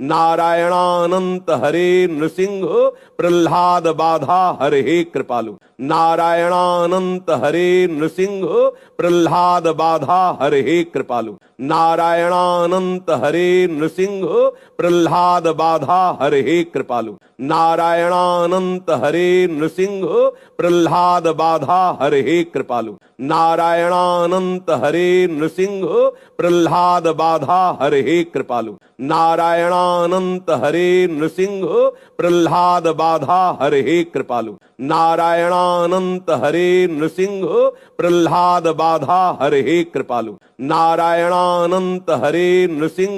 नारायणानंत हरे नृसिंह प्रह्लाद बाधा हरे कृपालु। नारायणानंत हरे नृसिंह प्रह्लाद बाधा हरे कृपालु। नारायणानंत हरे नृसिंह प्रह्लाद बाधा हरे कृपालु। नारायणानंत हरे नृसिंह प्रह्लाद बाधा हरे कृपालु। नारायणानंत हरे नृसिंह प्रह्लाद बाधा हरे कृपालु। नारायणानंत हरे नृसिंह प्रह्लाद बाधा हरे कृपालु। नारायणानंत हरे नृसिंह प्रह्लाद बाधा हरे कृपालु। नारायणानंत हरे नृसिंह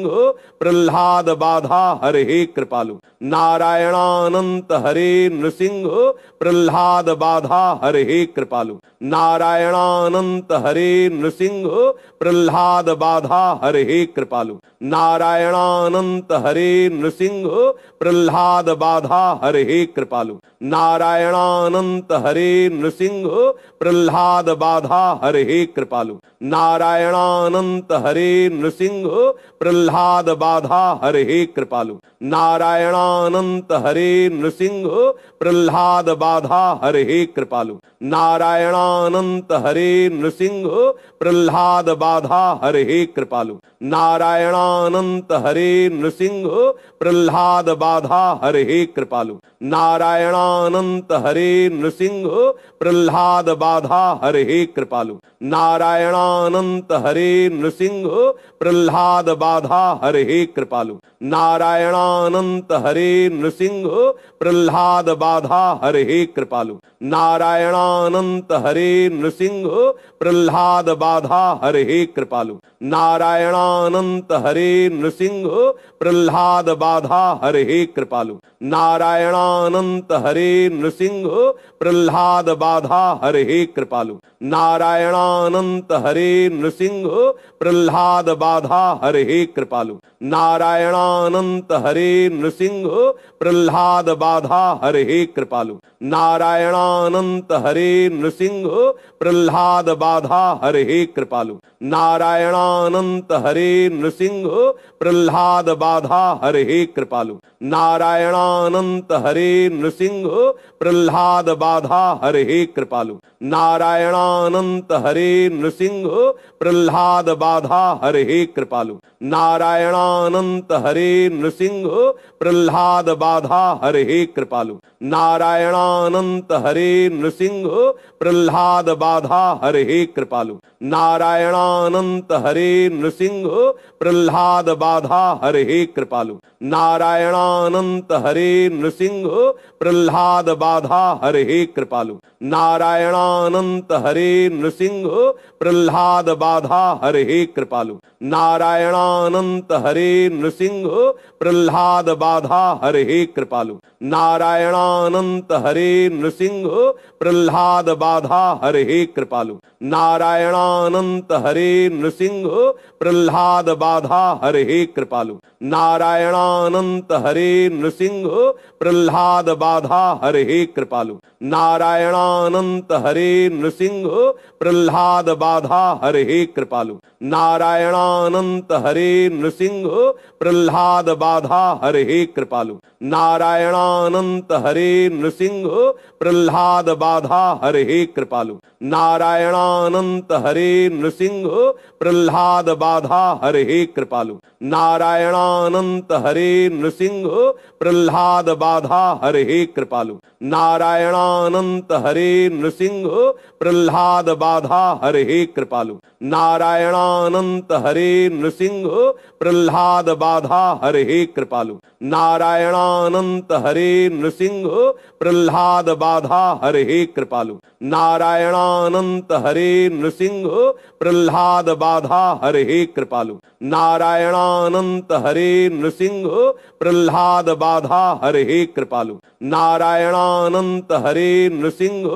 प्रह्लाद बाधा हरे कृपालु। नारायणानंत हरे नृसिंह प्रह्लाद बाधा हरे कृपालु। नारायणानंत हरे नृसिंह प्रह्लाद बाधा हरे कृपालु। नारायणानंत हरे नृसिंह प्रह्लाद बाधा हरे कृपालु। नारायणानंत हरे नृसिंह प्रह्लाद बाधा हरे कृपालु। नारायणानंत हरे नृसिंह प्रह्लाद बाधा हरे कृपालु। नारायणानंत हरे नृसिंह प्रह्लाद बाधा हरे कृपालु। नारायणानंत हरे नृसिंह प्रह्लाद बाधा हरे कृपालु। नारायणानंत हरे नृसिंह प्रह्लाद बाधा हरे कृपालु। नारायणानंत हरे नृसिंह प्रह्लाद बाधा हरे कृपालु। नारायणानंत हरे नृसिंह प्रह्लाद बाधा हरे कृपालु। नारायणानंत हरे नृसिंह प्रह्लाद बाधा हरे कृपालु। नारायणानंत हरे नृसिंह प्रह्लाद बाधा हरे कृपालु। नारायणानंत हरे नृसिंह प्रह्लाद बाधा हरे कृपालु। नारायणानंत हरे नृसिंह प्रह्लाद बाधा हरे कृपालु। नारायणानंत हरे नृसिंह प्रह्लाद बाधा हरे कृपालु। नारायणानंत हरे नृसिंह प्रह्लाद बाधा हरे कृपालु। नारायणानंत हरे नृसिंह प्रह्लाद बाधा हरे कृपालु। नारायणानंत हरे नृसिंह प्रह्लाद बाधा हरे कृपालु। नारायणानंत हरे नृसिंह प्रह्लाद बाधा हरे कृपालु। नारायणानंत हरे नृसिंह प्रह्लाद बाधा हरे कृपालु। नारायणानंत हरे नृसिंह प्रह्लाद बाधा हरे कृपालु। नारायणानंत हरे नृसिंह प्रह्लाद बाधा हरे कृपालु। नारायणानंत हरे नृसिंह प्रह्लाद बाधा हरे कृपालु। नारायणानंत हरे नृसिंह प्रह्लाद बाधा हरे कृपालु। नारायणानंत हरे नृसिंह प्रह्लाद बाधा हरे कृपालु। नारायणानंत हरे नृसिंह प्रह्लाद बाधा हरे कृपालु। नारायणानंत हरे नृसिंह प्रह्लाद बाधा हरे कृपालु। नारायणानंत हरे नृसिंह प्रह्लाद बाधा हरे कृपालु। नारायणानंत हरे नृसिंह प्रह्लाद बाधा हरे कृपालु। नारायणानंत हरे नृसिंह प्रह्लाद बाधा हरे कृपालु। नारायणानंत हरे नृसिंह प्रह्लाद बाधा हरे कृपालु। नारायणानंत हरे नृसिंह प्रह्लाद बाधा हरे कृपालु। नारायणानंत हरे नृसिंह प्रह्लाद बाधा हरे कृपालु। नारायणानंत हरे नृसिंह प्रह्लाद बाधा हरे कृपालु। नारायणानंत हरे नृसिंह प्रह्लाद बाधा हरे कृपालु। नारायणानंत हरे नृसिंह प्रह्लाद बाधा हरे कृपालु। नारायणानंत हरे नृसिंह प्रह्लाद बाधा हरे कृपालु। नारायणानंत हरे नृसिंह प्रह्लाद बाधा हरे कृपालु। नारायणानंत हरे नृसिंह प्रह्लाद बाधा हरे कृपालु। नारायणानंत हरे नृसिंह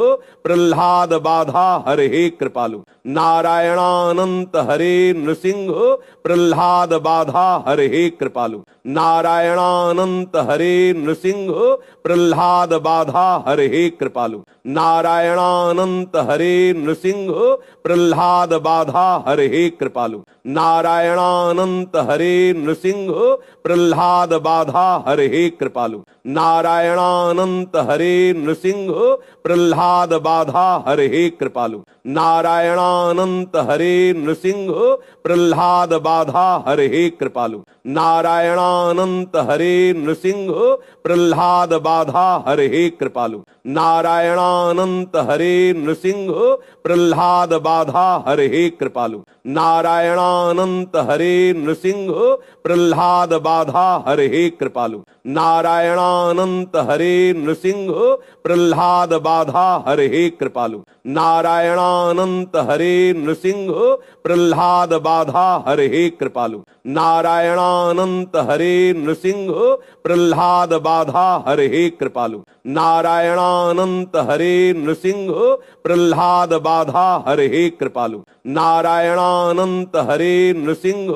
प्रह्लाद बाधा हरे कृपालु। नारायणानंत हरे नृसिंह प्रह्लाद बाधा हरे कृपालु। नारायणानंत हरे नृसिंह प्रह्लाद बाधा हरे कृपालु। नारायणानंत हरे नृसिंह प्रह्लाद बाधा हरे कृपालु। नारायणानंत हरे नृसिंह प्रह्लाद बाधा हरे कृपालु। नारायणानंत हरे नृसिंह प्रह्लाद बाधा हरे कृपालु। नारायणानंत हरे नृसिंह प्रह्लाद बाधा हरे कृपालु। नारायणानंत हरे नृसिंह प्रह्लाद बाधा हरे कृपालु। नारायणानंत हरे नृसिंह प्रह्लाद बाधा हरे कृपालु। नारायणानंत हरे नृसिंह प्रह्लाद बाधा हरे कृपालु। नारायणानंत हरे नृसिंह प्रह्लाद बाधा हरे कृपालु। नारायणानंत हरे नृसिंह प्रह्लाद बाधा हरे कृपालु। नारायणानंत हरे नृसिंह प्रह्लाद बाधा हरे कृपालु। नारायणानंत हरे नृसिंह प्रह्लाद बाधा हरे कृपालु। नारायणानंत हरे नृसिंह प्रह्लाद बाधा हरे कृपालु। नारायणानंत हरे नृसिंह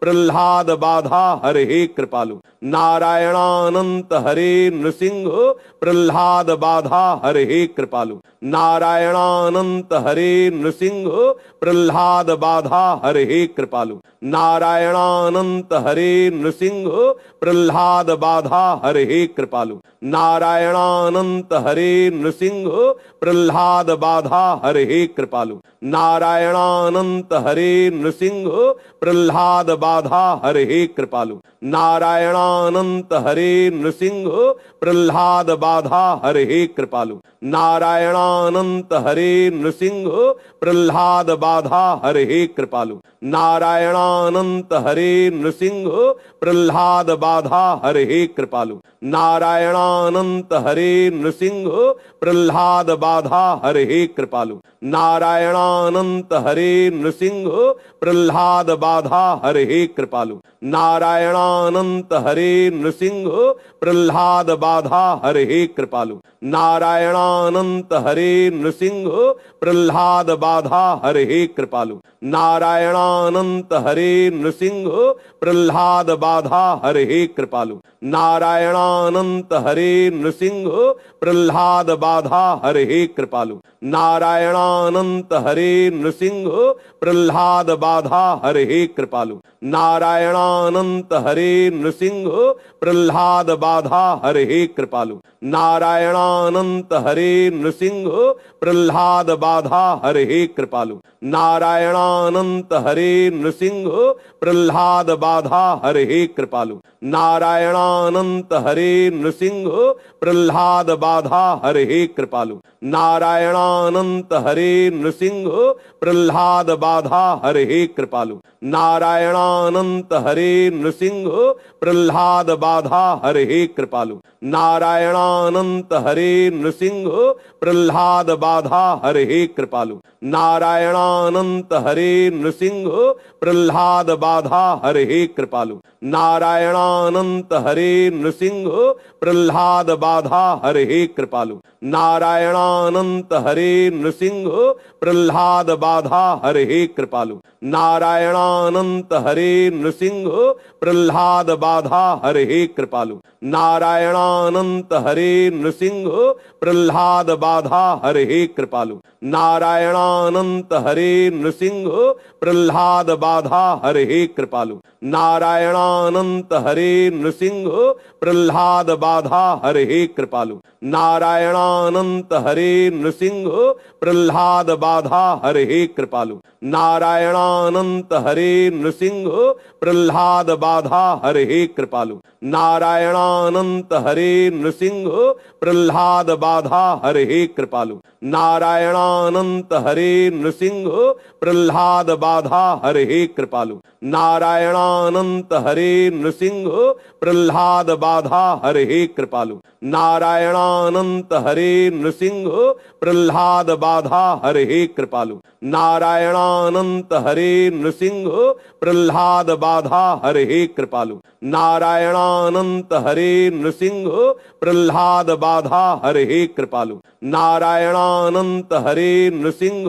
प्रह्लाद बाधा हरे कृपालु। नारायणानंत हरे नृसिंह प्रह्लाद बाधा हरे कृपालु। नारायणानंत हरे नृसिंह प्रह्लाद बाधा हरे कृपालु। नारायणानंत हरे नृसिंह प्रह्लाद बाधा हरे कृपालु। नारायणानंत हरे नृसिंह प्रह्लाद बाधा हरे कृपालु। नारायणानंत हरे नृसिंह प्रह्लाद बाधा हरे कृपालु। नारायणानंत हरे नृसिंह प्रह्लाद बाधा हरे कृपालु। नारायणानंत हरे नृसिंह प्रह्लाद बाधा हरे कृपालु। नारायणानंत हरे नृसिंह प्रह्लाद बाधा हरे कृपालु। नारायणानंत हरे नृसिंह प्रह्लाद बाधा हरे कृपालु। नारायणानंत हरे नृसिंह प्रह्लाद बाधा हरे कृपालु। नारायणानंत हरे नृसिंह प्रह्लाद बाधा हरे कृपालु। नारायणानंत हरे नृसिंह प्रह्लाद बाधा हरे कृपालु। नारायणानंत हरे नृसिंह प्रह्लाद बाधा हरे कृपालु। नारायणानंत हरे नृसिंह प्रह्लाद बाधा हरे कृपालु। नारायणानंत हरे नृसिंह प्रह्लाद बाधा हरे कृपालु। नारायणानंत हरे नृसिंह प्रह्लाद बाधा हरे कृपालु। नारायणानंत हरे नृसिंह प्रह्लाद बाधा हरे कृपालु। नारायणानंत हरे नृसिंह प्रह्लाद बाधा हरे कृपालु। नारायणानंत हरे नृसिंह प्रह्लाद बाधा हरे कृपालु। नारायणानंत हरे नृसिंह प्रह्लाद बाधा हरे कृपालु। नारायणानंत हरे नृसिंह प्रह्लाद बाधा हरे कृपालु। नारायणानंत हरे नृसिंह प्रह्लाद बाधा हरे कृपालु। नारायणानंत हरे नृसिंह प्रह्लाद बाधा हरे कृपालु। नारायणानंत हरे नृसिंह प्रह्लाद बाधा हरे कृपालु। नारायणानंत हरे नृसिंह प्रह्लाद बाधा हरे कृपालु। नारायणानंत हरे नृसिंह प्रह्लाद बाधा हरे कृपालु। नारायणानंत हरे नृसिंह प्रह्लाद बाधा हरे कृपालु। नारायणानंत हरे नृसिंह प्रह्लाद बाधा हरे कृपालु। नारायणानंत हरे नृसिंह प्रह्लाद बाधा हरे कृपालु। नारायणानंत हरे नृसिंह प्रह्लाद बाधा हरे कृपालु। नारायणानंत हरे नृसिंह प्रह्लाद बाधा हरे कृपालु। नारायणानंत हरे नृसिंह प्रह्लाद बाधा हरे कृपालु। नारायणानंत हरे नृसिंह प्रह्लाद बाधा हरे कृपालु। नारायणानंत हरे नृसिंह प्रह्लाद बाधा हरे कृपालु। नारायणानंत हरे नृसिंह प्रह्लाद बाधा हरे कृपालु। नारायणानंत हरे नृसिंह प्रह्लाद बाधा हरे कृपालु। नारायणानंत हरे नृसिंह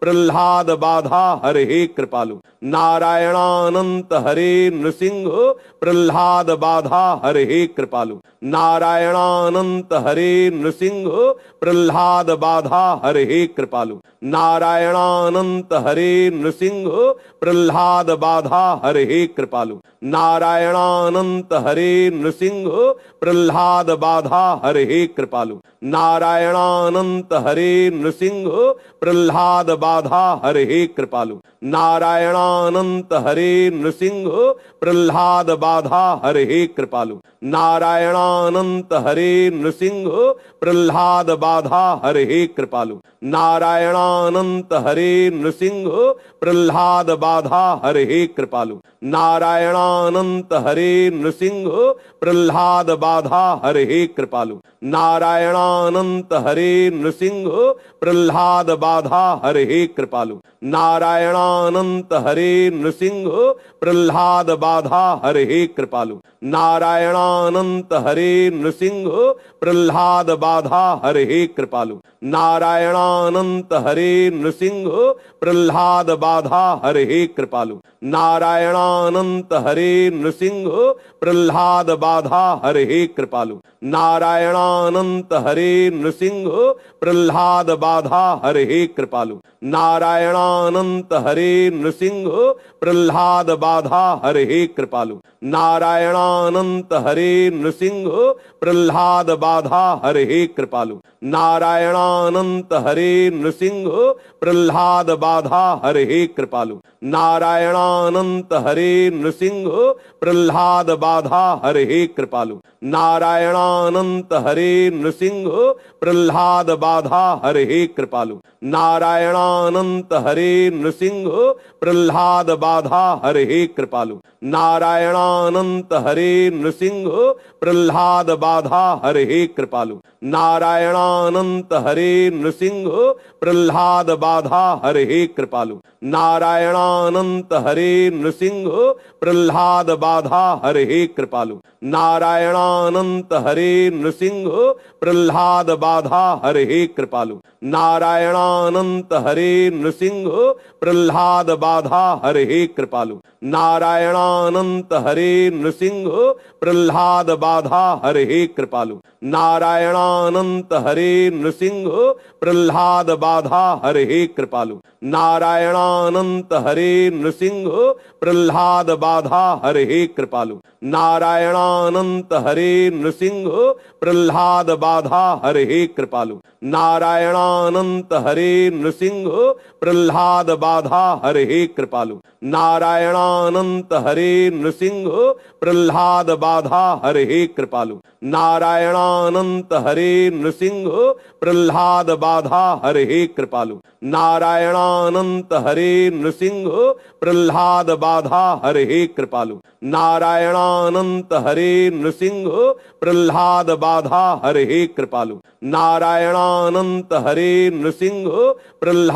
प्रह्लाद बाधा हरे कृपालु। नारायणा नारायणानंत हरे नृसिंह प्रह्लाद बाधा हरे कृपालु। नारायणानंत हरे नृसिंह प्रह्लाद बाधा हरे कृपालु। नारायणानंत हरे नृसिंह प्रह्लाद बाधा हरे कृपालु। नारायणानंत हरे नृसिंह प्रह्लाद बाधा हरे कृपालु। नारायणानंत हरे नृसिंह प्रह्लाद बाधा हरे कृपालु। नारायणानंत हरे नृसिंह प्रह्लाद बाधा हरे कृपालु। नारायणानंत हरे नृसिंह प्रह्लाद बाधा हरे कृपालु। नारायणानंत हरे नृसिंह प्रह्लाद बाधा हरे कृपालु। नारायणानंत हरे नृसिंह प्रह्लाद बाधा हरे कृपालु। नारायणानंत हरे नृसिंह प्रह्लाद बाधा हरे कृपालु। नारायणानंत हरे नृसिंह प्रह्लाद बाधा हरे कृपालु। नारायणानंत हरे नृसिंह प्रह्लाद बाधा हरे कृपालु। नारायणानंत हरे नृसिंह प्रह्लाद बाधा हरे कृपालु। नारायणानंत हरे नृसिंह प्रह्लाद बाधा हरे कृपालु। नारायणानंत हरे नृसिंह प्रह्लाद बाधा हरे कृपालु। नारायणानंत हरे नृसिंह प्रह्लाद बाधा हरे कृपालु। नारायणानंत हरे नृसिंह प्रह्लाद बाधा हरे कृपालु। नारायणानंत हरे नृसिंह प्रह्लाद बाधा हरे कृपालु। नारायणानंत हरे नृसिंह प्रह्लाद बाधा हरे कृपालु। नारायणानंत हरे नृसिंह प्रह्लाद बाधा हरे कृपालु। नारायणानंत हरे नृसिंह प्रह्लाद बाधा हरे कृपालु। नारायणानंत हरे नृसिंह प्रह्लाद बाधा हरे कृपालु। नारायणानंत हरे नृसिंह प्रह्लाद बाधा हरे कृपालु। नारायणानंत हरे नृसिंह प्रह्लाद बाधा हरे कृपालु। नारायणानंत हरे नृसिंह प्रह्लाद बाधा हरे कृपालु। नारायणानंत हरे नृसिंह प्रह्लाद बाधा हरे कृपालु। नारायणानंत हरे नृसिंह प्रह्लाद बाधा हरे कृपालु। नारायणानंत हरे नृसिंह प्रह्लाद बाधा हरे कृपालु। नारायणानंत हरे नृसिंह प्रह्लाद बाधा हरे कृपालु। नारायणानंत हरे नृसिंह प्रह्लाद बाधा हरे कृपालु। नारायणानंत हरे नृसिंह प्रह्लाद बाधा हरे कृपालु। नारायणानंत हरे नृसिंह प्रह्लाद बाधा हरे कृपालु। नारायणानंत हरे नृसिंह प्रह्लाद बाधा हरे कृपालु। नारायणानंत हरे नृसिंह प्रह्लाद बाधा हरे कृपालु। नारायणानंत हरे नृसिंह प्रह्लाद बाधा हरे कृपालु। नारायणानंत हरे नृसिंह प्रह्लाद बाधा हरे कृपालु। नारायणानंत हरे नृसिंह प्रह्लाद बाधा हरे कृपालु। नारायणानंत हरे नृसिंह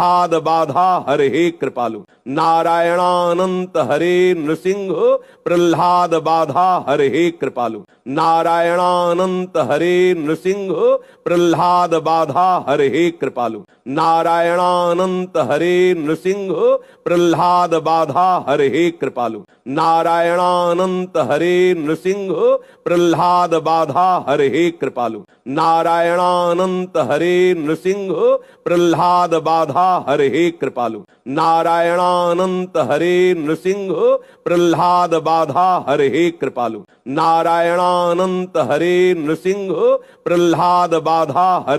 प्रह्लाद बाधा हरे कृपालु। नारायणानंत हरे नृसिंह प्रह्लाद बाधा हरे कृपालु। नारायणानंत हरे नृसिंह प्रह्लाद बाधा हरे कृपालु। नारायणानंत हरे नृसिंह प्रह्लाद बाधा हरे कृपालु। नारायणानंत हरे नृसिंह प्रह्लाद बाधा हरे कृपालु। नारायणानंत हरे नृसिंह प्रह्लाद बाधा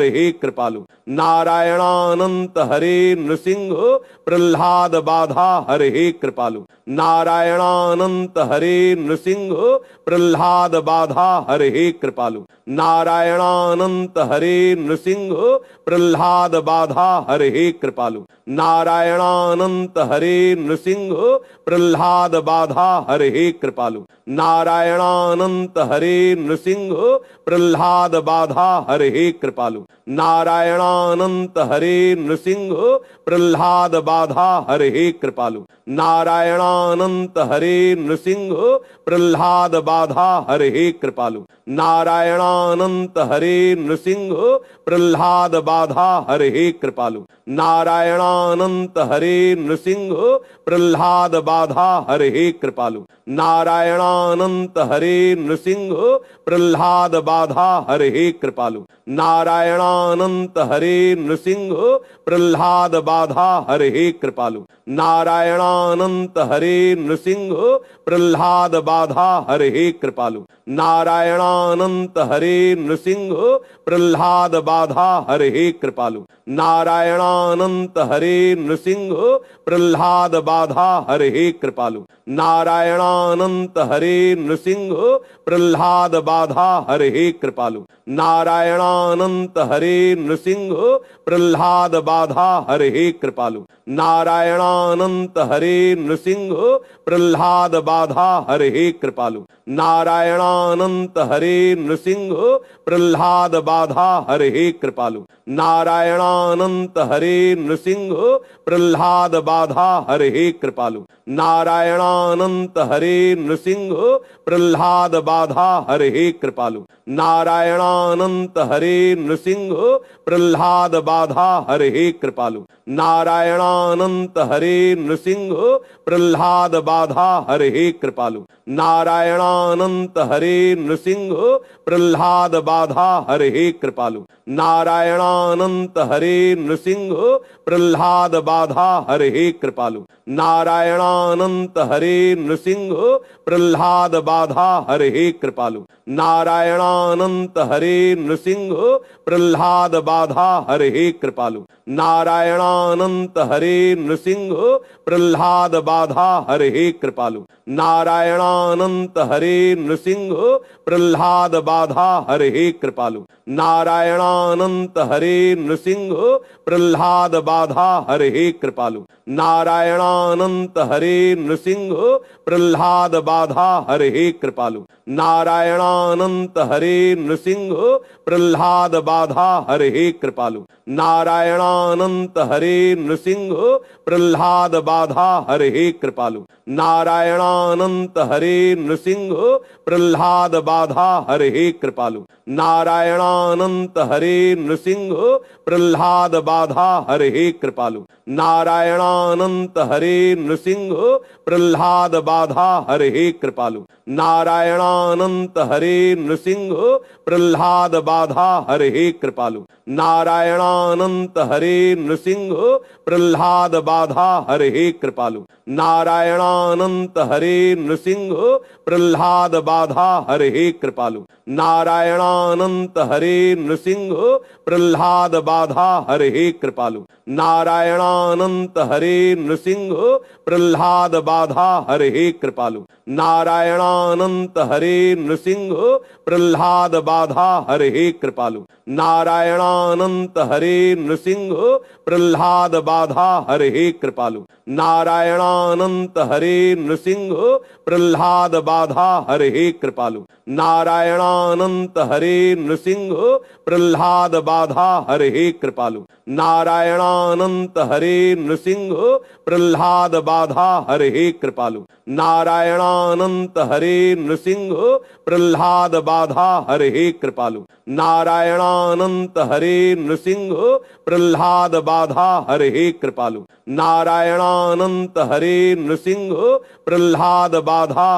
हरे कृपालु। नारायणानंत हरे नृसिंह प्रह्लाद बाधा हरे कृपालु। नारायणानंत हरे नृसिंह प्रह्लाद बाधा हरे कृपालु। नारायणानंत हरे नृसिंह प्रह्लाद बाधा हरे कृपालु। नारायणानंत हरे नृसिंह प्रह्लाद बाधा हरे कृपालु। नारायणानंत हरे नृसिंह प्रह्लाद बाधा हरे कृपालु। नारायणानंत हरे नृसिंह प्रह्लाद बाधा हरे कृपालु। नारायणानंत हरे नृसिंह प्रह्लाद बाधा हरे कृपालु। नारायणानंत हरे नृसिंह प्रह्लाद बाधा हरे कृपालु। नारायणानंत हरे नृसिंह प्रह्लाद बाधा हरे कृपालु। नारायणानंत हरे नृसिंह प्रह्लाद बाधा हरे कृपालु। नारायणानंत हरे नृसिंह प्रह्लाद बाधा हरे कृपालु। नारायणानंत हरे नृसिंह प्रह्लाद बाधा हरे कृपालु। नारायणानंत हरे नृसिंह प्रह्लाद बाधा हरे कृपालु। नारायणानंत हरे नृसिंह प्रह्लाद बाधा हरे कृपालु। नारायणानंत हरे नृसिंह प्रह्लाद बाधा हरे कृपालु। नारायणानंत हरे नृसिंह प्रह्लाद बाधा हरे कृपालु। नारायणानंत हरे नृसिंह प्रह्लाद बाधा हरे कृपालु। नारायणानंत हरे नृसिंह प्रह्लाद बाधा हरे कृपालु। नारायणानंत हरे नृसिंह प्रह्लाद बाधा हरे कृपालु। नारायणानंत हरे नृसिंह प्रह्लाद बाधा हरे कृपालु। नारायणानंत हरे नृसिंह प्रह्लाद बाधा हरे कृपालु। नारायणानंत हरे नृसिंह प्रह्लाद बाधा हरे कृपालु। नारायणानंत हरे नृसिंह प्रह्लाद बाधा हरे कृपालु। नारायणानंत हरे नृसिंह प्रह्लाद बाधा हरे कृपालु। नारायणानंत हरे नृसिंह प्रह्लाद बाधा हरे कृपालु। नारायणानंत हरे नृसिंह प्रह्लाद बाधा हरे कृपालु। नारायणानंत हरे नृसिंह प्रह्लाद बाधा हरे कृपालु। नारायणानंत हरे नृसिंह प्रह्लाद बाधा हरे कृपालु। नारायणानंत हरे नृसिंह प्रह्लाद बाधा हरे कृपालु। नारायणानंत हरे नृसिंह प्रह्लाद बाधा हरे कृपालु। नारायणानंत हरे नृसिंह प्रह्लाद बाधा हरे कृपालु। नारायणानंत हरे नृसिंह प्रह्लाद बाधा हरे कृपालु। नारायणानंत हरे नृसिंह प्रह्लाद बाधा हरे कृपालु। नारायणानंत हरे नृसिंह प्रह्लाद बाधा हरे कृपालु। नारायणानंत हरे नृसिंह प्रह्लाद बाधा हरे कृपालु। नारायणानंत हरे नृसिंह प्रह्लाद बाधा हरे कृपालु। नारायणानंत हरे नृसिंह प्रह्लाद बाधा हरे कृपालु। नारायणानंत हरे नृसिंह प्रह्लाद बाधा हरे कृपालु। नारायणानंत हरे नृसिंह प्रह्लाद बाधा हरे कृपालु। नारायणानंत हरे नृसिंह प्रह्लाद बाधा हरे कृपालु। नारायणानंत हरे नृसिंह प्रह्लाद बाधा हरे कृपालु। नारायणानंत हरे नृसिंह प्रह्लाद बाधा हरे कृपालु। नारायणानंत हरे नृसिंह प्रह्लाद बाधा हरे कृपालु। नारायणानंत हरे नृसिंह प्रह्लाद बाधा हरे कृपालु। नारायणानंत हरे नृसिंह प्रह्लाद बाधा हरे कृपालु। नारायणानंत हरे नृसिंह प्रह्लाद बाधा हरे कृपालु। नारायणानंत हरे नृसिंह प्रह्लाद बाधा हरे कृपालु। नारायणानंत हरे नृसिंह प्रह्लाद बाधा हरे कृपालु। नारायणानंत हरे नृसिंह प्रह्लाद बाधा हरे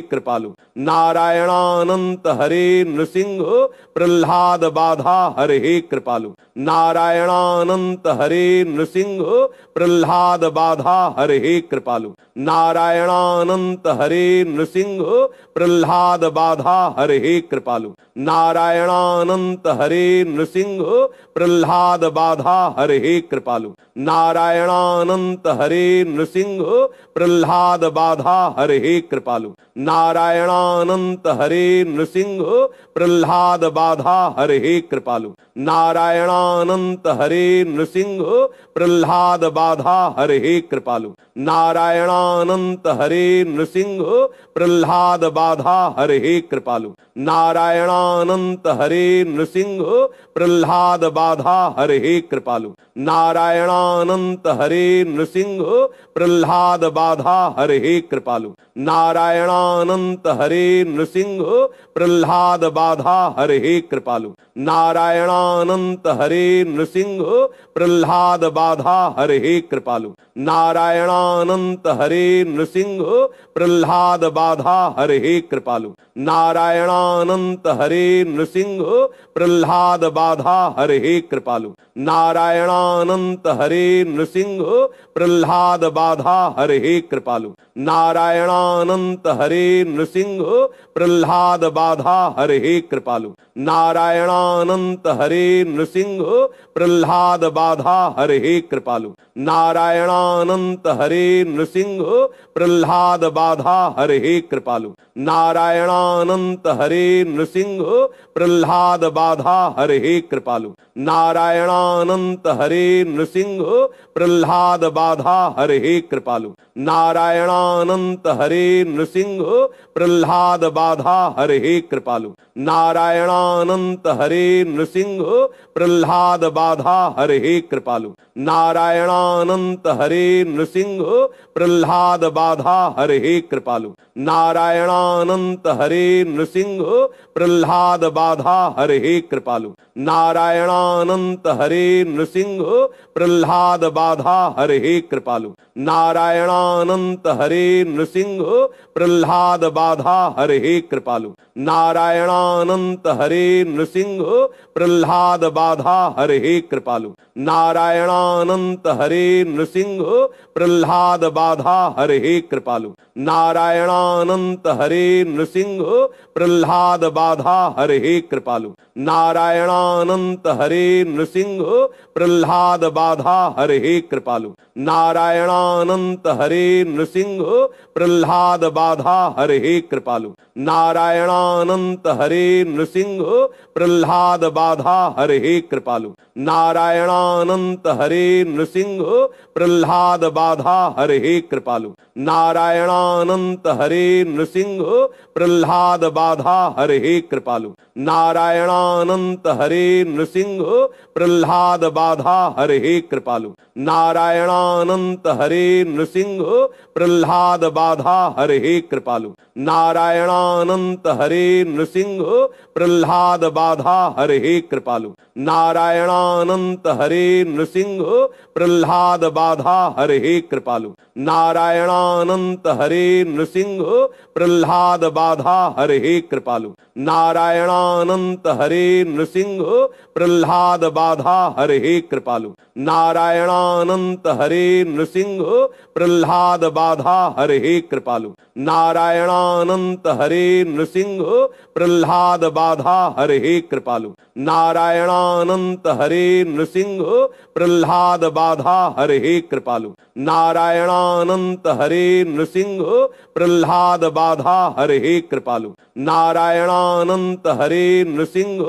कृपालु। नारायणानंत हरे नृसिंह प्रह्लाद बाधा हरे कृपालु। नारायणानंत हरे नृसिंह प्रह्लाद बाधा हरे कृपालु। नारायणानंत हरे नृसिंह प्रह्लाद बाधा हरे कृपालु। नारायणानंत हरे नृसिंह प्रह्लाद बाधा हरे कृपालु। नारायणानंत हरे नृसिंह प्रह्लाद बाधा हरे कृपालु। नारायणानंत हरे नृसिंह प्रह्लाद बाधा हरे कृपालु। नारायणानंत हरे नृसिंह प्रह्लाद बाधा हरे कृपालु। नारायणानंत हरे नृसिंह प्रह्लाद बाधा हरे कृपालु। नारायणानंत हरे नृसिंह प्रह्लाद बाधा हरे कृपालु। नारायणानंत हरे नृसिंह प्रह्लाद बाधा हरे कृपालु। नारायणानंत हरे नृसिंह प्रह्लाद बाधा हरे कृपालु। नारायणानंत हरे नृसिंह प्रह्लाद बाधा हरे कृपालु। नारायणानंत हरे नृसिंह प्रह्लाद बाधा हरे कृपालु। नारायणानंत हरे नृसिंह प्रह्लाद बाधा हरे कृपालु। नारायणानंत हरे नृसिंह प्रह्लाद बाधा हरे कृपालु। नारायणानंत हरे नृसिंह प्रह्लाद बाधा हरे कृपालु। नारायणानंत हरे नृसिंह प्रह्लाद बाधा हरे कृपालु। नारायणानंत हरे नृसिंह प्रह्लाद बाधा हरे कृपालु। नारायणानंत हरे नृसिंह प्रह्लाद बाधा हरे कृपालु। नारायणानंत हरे नृसिंह प्रह्लाद बाधा हरे कृपालु। नारायणानंत हरे नृसिंह प्रह्लाद बाधा हरे कृपालु। नारायणानंत हरे नृसिंह प्रह्लाद बाधा हरे कृपालु। नारायणानंत हरे नृसिंह प्रह्लाद बाधा हरे कृपालु। नारायणानंत हरे नृसिंह प्रह्लाद बाधा हरे कृपालु। नारायणानंत हरे नृसिंह प्रह्लाद बाधा हरे कृपालु। नारायणानंत हरे नृसिंह प्रह्लाद बाधा हरे कृपालु। नारायणानंत हरे नृसिंह प्रह्लाद बाधा हरे कृपालु। नारायणानंत हरे नृसिंह प्रह्लाद बाधा हरे कृपालु। नारायणानंत हरे नृसिंह प्रह्लाद बाधा हरे कृपालु। नारायणानंत हरे नृसिंह प्रह्लाद बाधा हरे कृपालु। नारायणानंत हरे नृसिंह प्रह्लाद बाधा हरे कृपालु। नारायणानंत हरे नृसिंह प्रह्लाद बाधा हरे कृपालु। नारायणानंत हरे नृसिंह प्रह्लाद बाधा हरे कृपालु। नारायणानंत हरे नृसिंह प्रह्लाद बाधा हरे कृपालु। नारायणानंत हरे नृसिंह प्रह्लाद बाधा हरे कृपालु। नारायणानंत हरे नृसिंह प्रह्लाद बाधा हरे कृपालु। नारायणानंत हरे नृसिंह प्रह्लाद बाधा हरे कृपालु। नारायणानंत हरे नृसिंह प्रह्लाद बाधा हरे कृपालु। नारायणानंत हरे नृसिंह प्रह्लाद बाधा हरे कृपालु। नारायणानंत हरे नृसिंह प्रह्लाद बाधा हरे कृपालु। नारायणानंत हरे नृसिंह प्रह्लाद बाधा हरे कृपालु। नारायणानंत हरे नृसिंह प्रह्लाद बाधा हरे कृपालु। नारायणानंत हरे नृसिंह प्रह्लाद बाधा हरे कृपालु। नारायणानंत हरे नृसिंह प्रह्लाद बाधा हरे कृपालु। नारायणानंत हरे नृसिंह प्रह्लाद बाधा हरे कृपालु। नारायणानंत हरे नृसिंह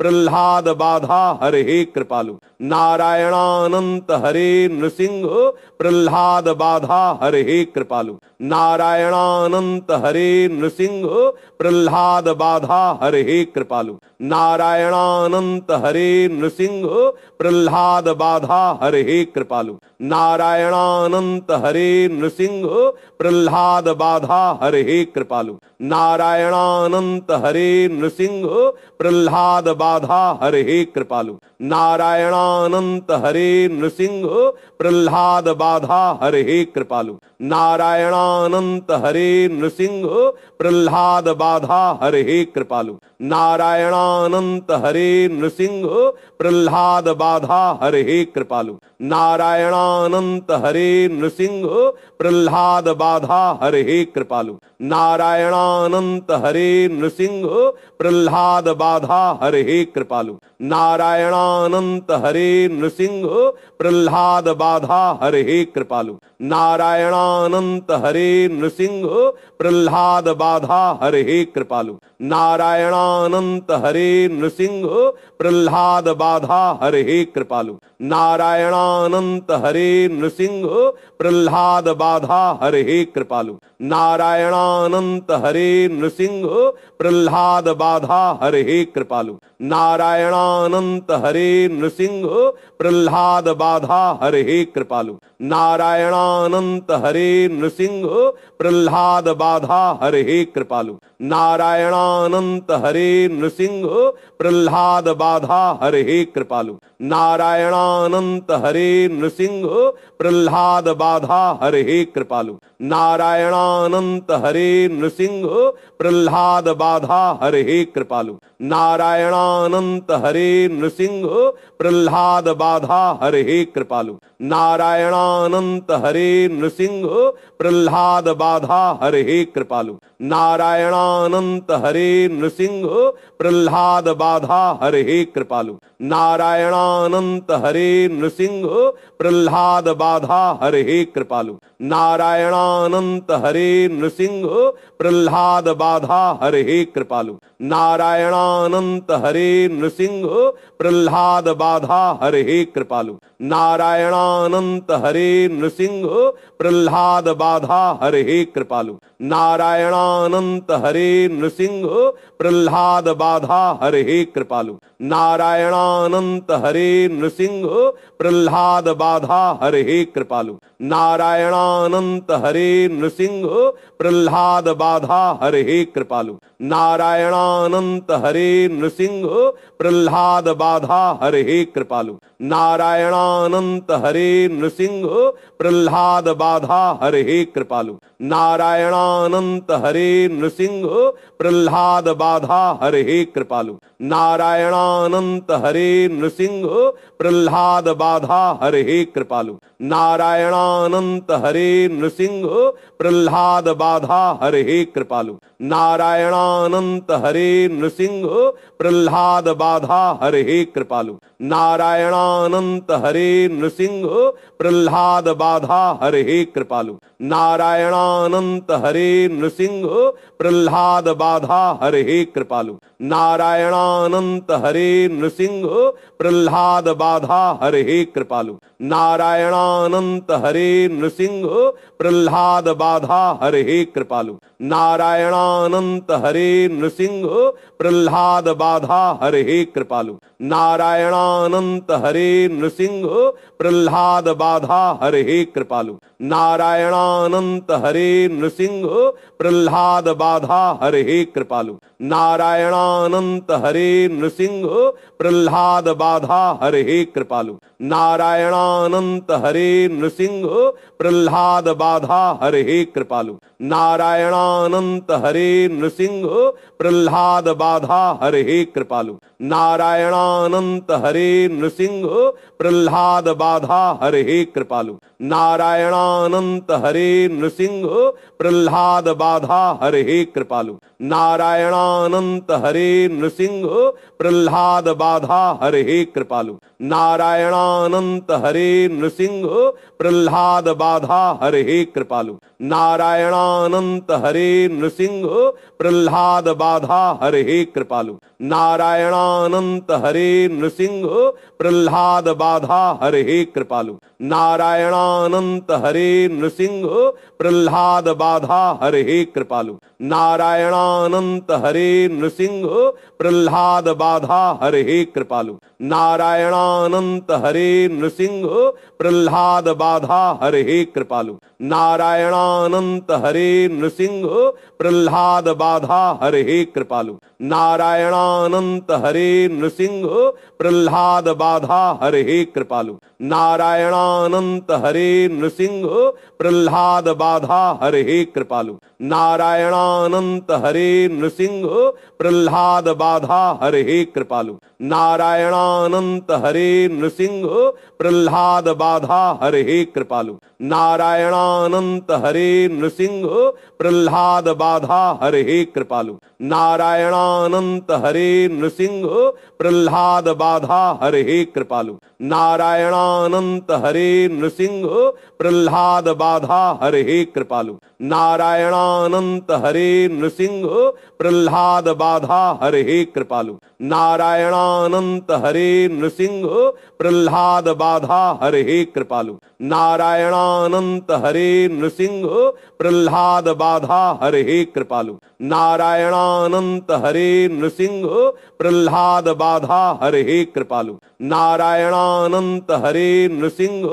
प्रह्लाद बाधा हरे कृपालु। नारायणानंत हरे नृसिंह प्रह्लाद बाधा हरे कृपालु। नारायणानंत हरे नृसिंह प्रह्लाद बाधा हरे कृपालु। नारायणानंत हरे नृसिंह प्रह्लाद बाधा हरे कृपालु। नारायणानंत हरे नृसिंह प्रह्लाद बाधा हरे कृपालु। नारायणानंत हरे नृसिंह प्रह्लाद बाधा हरे कृपालु। नारायणानंत हरे नृसिंह प्रह्लाद बाधा हरे कृपालु। नारायणानंत हरे नृसिंह प्रह्लाद बाधा हरे कृपालु। नारायणानंत हरे नृसिंह प्रह्लाद बाधा हरे कृपालु। नारायणानंत हरे नृसिंह प्रह्लाद बाधा हरे कृपालु। नारायणानंत हरे नृसिंह प्रह्लाद बाधा हरे कृपालु। नारायणानंत हरे नृसिंह प्रह्लाद बाधा हरे कृपालु। नारायणानंत हरे नृसिंह प्रह्लाद बाधा हरे कृपालु। नारायणानंत हरे नृसिंह प्रह्लाद बाधा हरे कृपालु। नारायणानंत हरे नृसिंह प्रह्लाद बाधा हरे कृपालु। नारायणानंत हरे नृसिंह प्रह्लाद बाधा हरे कृपालु। नारायणानंत हरे नृसिंह प्रह्लाद बाधा हरे कृपालु। नारायणानंत हरे नृसिंह प्रह्लाद बाधा हरे कृपालु। नारायणानंत हरे नृसिंह प्रह्लाद बाधा हरे कृपालु। नारायणानंत हरे नृसिंह प्रह्लाद बाधा हरे कृपालु। नारायणानंत हरे नृसिंह प्रह्लाद बाधा हरे कृपालु। नारायणानंत हरे नृसिंह प्रह्लाद बाधा हरे कृपालु। नारायणानंत हरे नृसिंह प्रह्लाद बाधा हरे कृपालु। नारायणानंत हरे नृसिंह प्रह्लाद बाधा हरे कृपालु। नारायणानंत हरे नृसिंह प्रह्लाद बाधा हरे कृपालु। नारायणानंत हरे नृसिंह प्रह्लाद बाधा हरे कृपालु। नारायणानंत हरे नृसिंह प्रह्लाद बाधा हरे कृपालु। नारायणानंत हरे नृसिंह प्रह्लाद बाधा हरे कृपालु। नारायणानंत हरे नृसिंह प्रह्लाद बाधा हरे कृपालु। नारायणानंत हरे नृसिंह प्रह्लाद बाधा हरे कृपालु। नारायणानंत हरे नृसिंह प्रह्लाद बाधा हरे कृपालु। नारायणानंत हरे नृसिंह प्रह्लाद बाधा हरे कृपालु। नारायणानंत हरे नृसिंह प्रह्लाद बाधा हरे कृपालु। नारायणानंत हरे नृसिंह प्रह्लाद बाधा हरे कृपालु। नारायणानंत हरे नृसिंह प्रह्लाद बाधा हरे कृपालु। नारायणानंत हरे नृसिंह प्रह्लाद बाधा हरे कृपालु। नारायणानंत हरे नृसिंह प्रह्लाद बाधा हरे कृपालु। नारायणानंत हरे नृसिंह प्रह्लाद बाधा हरे कृपालु। नारायणानंत हरे नृसिंह प्रह्लाद बाधा हरे कृपालु। नारायणानंत हरे नृसिंह प्रह्लाद बाधा हरे कृपालु। नारायणानंत हरे नृसिंह प्रह्लाद बाधा हरे कृपालु। नारायणानंत हरे नृसिंह प्रह्लाद बाधा हरे कृपालु। नारायणानंत हरे नृसिंह प्रह्लाद बाधा हरे कृपालु। नारायणानंत हरे नृसिंह प्रह्लाद बाधा हरे कृपालु। नारायणानंत हरे नृसिंह प्रह्लाद बाधा हरे कृपालु। नारायणानंत हरे नृसिंह प्रह्लाद बाधा हरे कृपालु। नारायणानंत हरे नृसिंह प्रह्लाद बाधा हरे कृपालु। नारायणानंत हरे नृसिंह प्रह्लाद बाधा हरे कृपालु। नारायणानंत हरे नृसिंह प्रह्लाद बाधा हरे कृपालु। नारायणानंत हरे नृसिंह प्रह्लाद बाधा हरे कृपालु। नारायणानंत हरे नृसिंह प्रह्लाद बाधा हरे कृपालु। नारायणानंत हरे नृसिंह प्रह्लाद बाधा हरे कृपालु। नारायणानंत हरे नृसिंह प्रह्लाद बाधा हरे कृपालु। नारायणानंत हरे नृसिंह प्रह्लाद बाधा हरे कृपालु। नारायणानंत हरे नृसिंह प्रह्लाद बाधा हरे कृपालु। नारायणानंत हरे नृसिंह प्रह्लाद बाधा हरे कृपालु। नारायणानंत हरे नृसिंह प्रह्लाद बाधा हरे कृपालु। नारायणानंत हरे नृसिंह प्रह्लाद बाधा हरे कृपालु। नारायणानंत हरे नृसिंह प्रह्लाद बाधा हरे कृपालु। नारायणानंत हरे नृसिंह प्रह्लाद बाधा हरे कृपालु। नारायणानंत हरे नृसिंह प्रह्लाद बाधा हरे कृपालु। नारायणानंत हरे नृसिंह प्रह्लाद बाधा हरे कृपालु। नारायणानंत हरे नृसिंह प्रह्लाद बाधा हरे कृपालु। नारायणानंत हरे नृसिंह प्रह्लाद बाधा हरे कृपालु। नारायणानंत हरे नृसिंह प्रह्लाद बाधा हरे कृपालु। नारायणानंत हरे नृसिंह प्रह्लाद बाधा हरे कृपालु। नारायणानंत हरे नृसिंह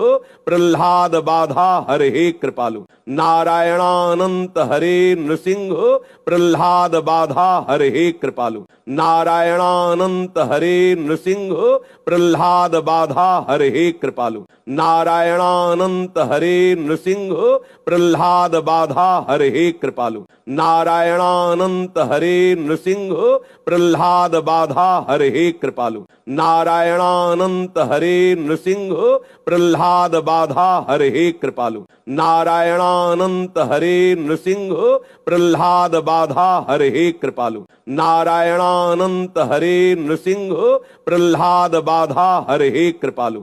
प्रह्लाद बाधा हरे कृपालु। नारायणानंत हरे नृसिंह प्रह्लाद बाधा हरे कृपालु। नारायणानंत हरे नृसिंह प्रह्लाद बाधा हरे कृपालु। नारायणानंत हरे नृसिंह प्रह्लाद बाधा हरे कृपालु। नारायणानंत हरे नृसिंह प्रह्लाद बाधा हरे कृपालु। नारायणानंत हरे नृसिंह प्रह्लाद बाधा हरे कृपालु। नारायणानंत हरे नृसिंह प्रह्लाद बाधा हरे कृपालु। नारायणानंत हरे नृसिंह प्रह्लाद बाधा हरे कृपालु।